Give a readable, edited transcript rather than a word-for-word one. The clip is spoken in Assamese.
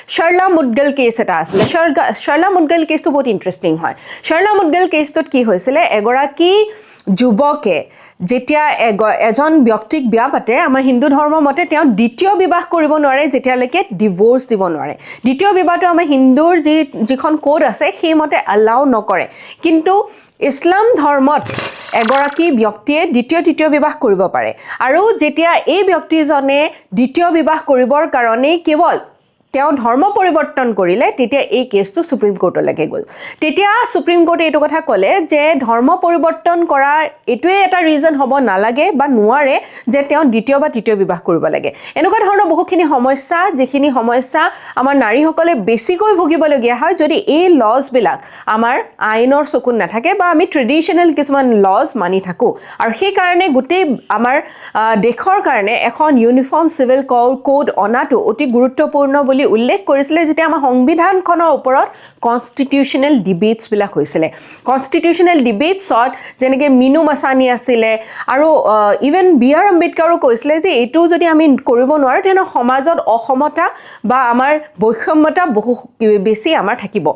শাৰ্লা মুদগল কেছ এটা আছিলে শাৰ্লা মুদগল কেছটো বহুত ইণ্টাৰেষ্টিং হয় শাৰ্লা মুদগল কেছটোত কি হৈছিলে এগৰাকী যুৱকে যেতিয়া এজন ব্যক্তিক বিয়া পাতে আমাৰ হিন্দু ধৰ্মৰ মতে তেওঁ দ্বিতীয় বিবাহ কৰিব নোৱাৰে যেতিয়ালৈকে ডিভোৰ্স দিব নোৱাৰে দ্বিতীয় বিবাহটো আমাৰ হিন্দুৰ যিখন কোড আছে সেইমতে এলাউ নকৰে কিন্তু ইছলাম ধৰ্মত এগৰাকী ব্যক্তিয়ে তৃতীয় বিবাহ কৰিব পাৰে আৰু যেতিয়া এই ব্যক্তিজনে দ্বিতীয় বিবাহ কৰিবৰ কাৰণে কেৱল তেওঁ ধৰ্ম পৰিৱৰ্তন কৰিলে তেতিয়া এই কেছটো সুপ্ৰিম কোৰ্টলৈকে গ'ল তেতিয়া সুপ্ৰিম কোৰ্টে এইটো কথা ক'লে যে ধৰ্ম পৰিৱৰ্তন কৰা এটোৱে এটা ৰিজন হ'ব নালাগে বা নোৱাৰে যে তেওঁ দ্বিতীয় বা তৃতীয় বিবাহ কৰিব লাগে এনেকুৱা ধৰণৰ বহুখিনি সমস্যা যিখিনি সমস্যা আমাৰ নাৰীসকলে বেছিকৈ ভুগিবলগীয়া হয় যদি এই লজবিলাক আমাৰ আইনৰ চকুত নাথাকে বা আমি ট্ৰেডিশ্যনেল কিছুমান লজ মানি থাকোঁ আৰু সেইকাৰণে গোটেই আমাৰ দেশৰ কাৰণে এখন ইউনিফৰ্ম চিভিল কোড অনাটো অতি গুৰুত্বপূৰ্ণ বুলি উল্লেখ কৰিছিলে যেতিয়া আমাৰ সংবিধানখনৰ ওপৰত কনষ্টিটিউচনেল ডিবেটছবিলাক হৈছিলে কনষ্টিটিউচনেল ডিবেটছত যেনেকৈ মিনু মাছানী আছিলে আৰু ইভেন বি আৰ আম্বেদকাৰো কৈছিলে যে এইটো যদি আমি কৰিব নোৱাৰোঁ তেনে সমাজত অসমতা বা আমাৰ বৈষম্যতা বহু বেছি আমাৰ থাকিব